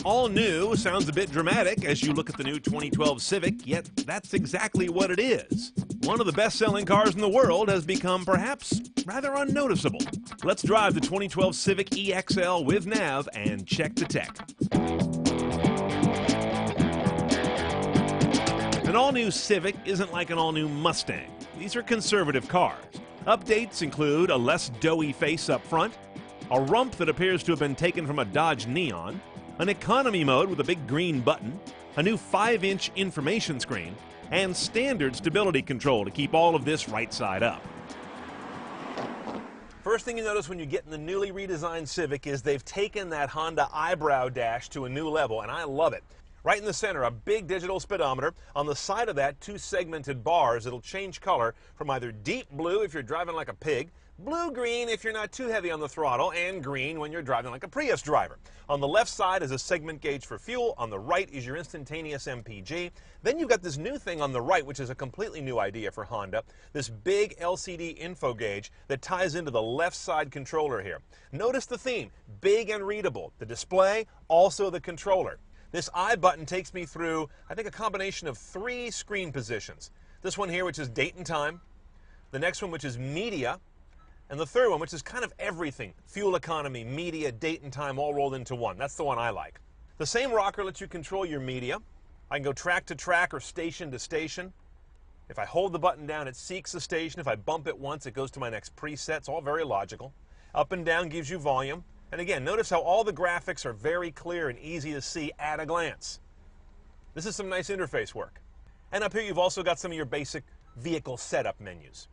All new sounds a bit dramatic as you look at the new 2012 Civic, yet that's exactly what it is. One of the best-selling cars in the world has become perhaps rather unnoticeable. Let's drive the 2012 Civic EXL with nav and check the tech. An all-new Civic isn't like an all-new Mustang. These are conservative cars. Updates include a less doughy face up front, a rump that appears to have been taken from a Dodge Neon, an economy mode with a big green button, a new 5-inch information screen, and standard stability control to keep all of this right side up. First thing you notice when you get in the newly redesigned Civic is they've taken that Honda eyebrow dash to a new level, and I love it. Right in the center, a big digital speedometer. On the side of that, 2 segmented bars that'll change color from either deep blue if you're driving like a pig, blue-green if you're not too heavy on the throttle, and green when you're driving like a Prius driver. On the left side is a segment gauge for fuel. On the right is your instantaneous MPG. Then you've got this new thing on the right, which is a completely new idea for Honda, this big LCD info gauge that ties into the left side controller here. Notice the theme, big and readable. The display, also the controller. This I button takes me through, I think, a combination of 3 screen positions. This one here, which is date and time. The next one, which is media. And the third one, which is kind of everything. Fuel economy, media, date and time, all rolled into one. That's the one I like. The same rocker lets you control your media. I can go track to track or station to station. If I hold the button down, it seeks the station. If I bump it once, it goes to my next preset. It's all very logical. Up and down gives you volume. And again, notice how all the graphics are very clear and easy to see at a glance. This is some nice interface work. And up here you've also got some of your basic vehicle setup menus.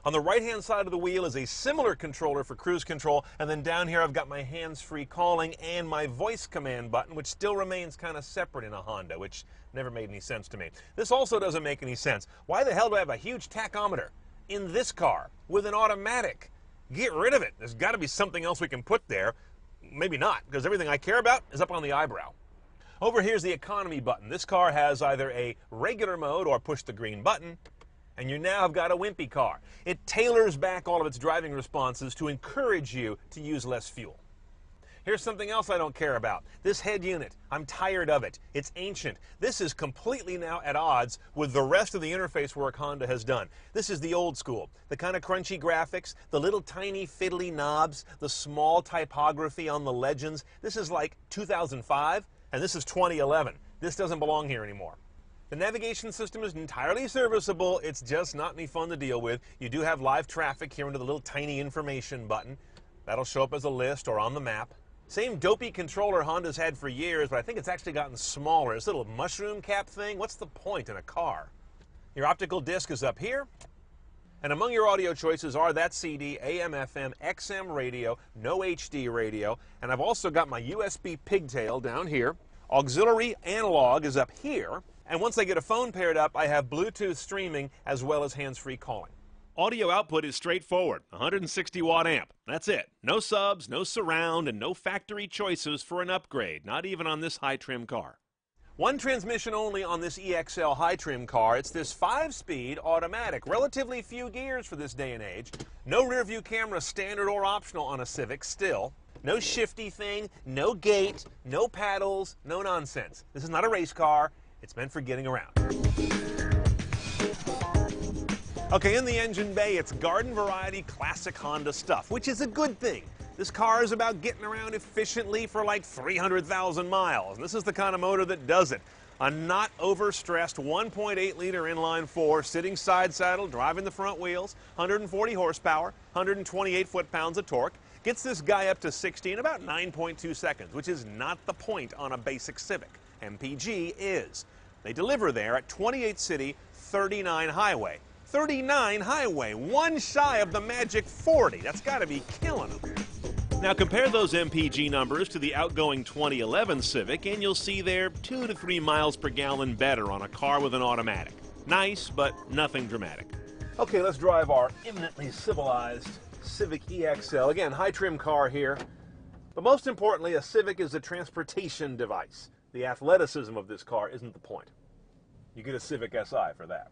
On the right-hand side of the wheel is a similar controller for cruise control, and then down here I've got my hands-free calling and my voice command button, which still remains kind of separate in a Honda, which never made any sense to me. This also doesn't make any sense. Why the hell do I have a huge tachometer in this car with an automatic? Get rid of it. There's got to be something else we can put there. Maybe not, because everything I care about is up on the eyebrow. Over here's the economy button. This car has either a regular mode or push the green button, and you now have got a wimpy car. It tailors back all of its driving responses to encourage you to use less fuel. Here's something else I don't care about. This head unit, I'm tired of it. It's ancient. This is completely now at odds with the rest of the interface work Honda has done. This is the old school, the kind of crunchy graphics, the little tiny fiddly knobs, the small typography on the legends. This is like 2005, and this is 2011. This doesn't belong here anymore. The navigation system is entirely serviceable. It's just not any fun to deal with. You do have live traffic here under the little tiny information button. That'll show up as a list or on the map. Same dopey controller Honda's had for years, but I think it's actually gotten smaller. This little mushroom cap thing, what's the point in a car? Your optical disc is up here. And among your audio choices are that CD, AM, FM, XM radio, no HD radio, and I've also got my USB pigtail down here. Auxiliary analog is up here. And once I get a phone paired up, I have Bluetooth streaming as well as hands-free calling. Audio output is straightforward, 160 watt amp. That's it. No subs, no surround, and no factory choices for an upgrade, not even on this high trim car. One transmission only on this EXL high trim car. It's this 5-speed automatic. Relatively few gears for this day and age. No rear view camera, standard or optional on a Civic still. No shifty thing, no gate, no paddles, no nonsense. This is not a race car. It's meant for getting around. Okay, in the engine bay, it's garden variety classic Honda stuff, which is a good thing. This car is about getting around efficiently for like 300,000 miles. And this is the kind of motor that does it. A not overstressed 1.8 liter inline 4, sitting side saddle, driving the front wheels, 140 horsepower, 128 foot-pounds of torque. Gets this guy up to 60 in about 9.2 seconds, which is not the point on a basic Civic. MPG is. They deliver there at 28 city, 39 highway. 39 highway, one shy of the magic 40. That's got to be killing them. Now compare those MPG numbers to the outgoing 2011 Civic and you'll see they're 2 to 3 miles per gallon better on a car with an automatic. Nice, but nothing dramatic. Okay, let's drive our eminently civilized Civic EXL. Again, high trim car here. But most importantly, a Civic is a transportation device. The athleticism of this car isn't the point. You get a Civic Si for that.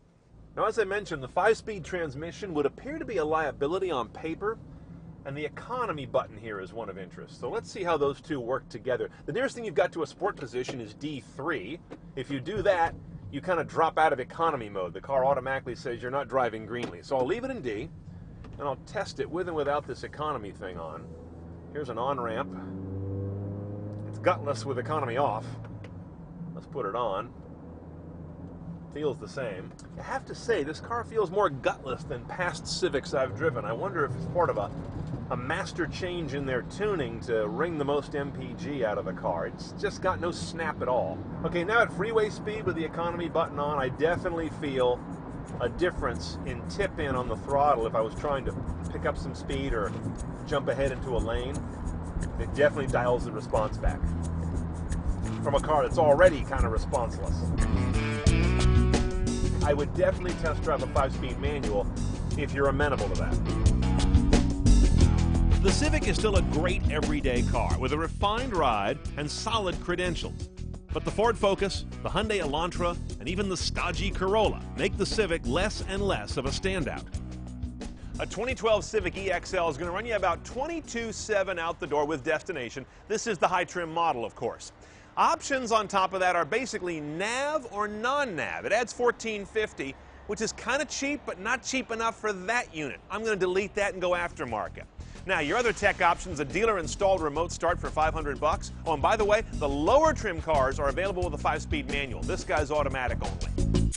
Now, as I mentioned, the 5-speed transmission would appear to be a liability on paper, And the economy button here is one of interest. So let's see how those two work together. The nearest thing you've got to a sport position is D3. If you do that, you kind of drop out of economy mode. The car automatically says you're not driving greenly. So I'll leave it in D, and I'll test it with and without this economy thing on. Here's an on-ramp. It's gutless with economy off. Let's put it on. Feels the same. I have to say, this car feels more gutless than past Civics I've driven. I wonder if it's part of a master change in their tuning to wring the most MPG out of the car. It's just got no snap at all. Okay, now at freeway speed with the economy button on, I definitely feel a difference in tip-in on the throttle if I was trying to pick up some speed or jump ahead into a lane. It definitely dials the response back from a car that's already kind of responseless. I would definitely test drive a 5-speed manual if you're amenable to that. The Civic is still a great everyday car with a refined ride and solid credentials. But the Ford Focus, the Hyundai Elantra, and even the stodgy Corolla make the Civic less and less of a standout. A 2012 Civic EXL is going to run you about $22,700 out the door with destination. This is the high trim model, of course. Options on top of that are basically nav or non-nav. It adds $1,450, which is kind of cheap, but not cheap enough for that unit. I'm going to delete that and go aftermarket. Now, your other tech options, a dealer-installed remote start for $500. Oh, and by the way, the lower trim cars are available with a 5-speed manual. This guy's automatic only.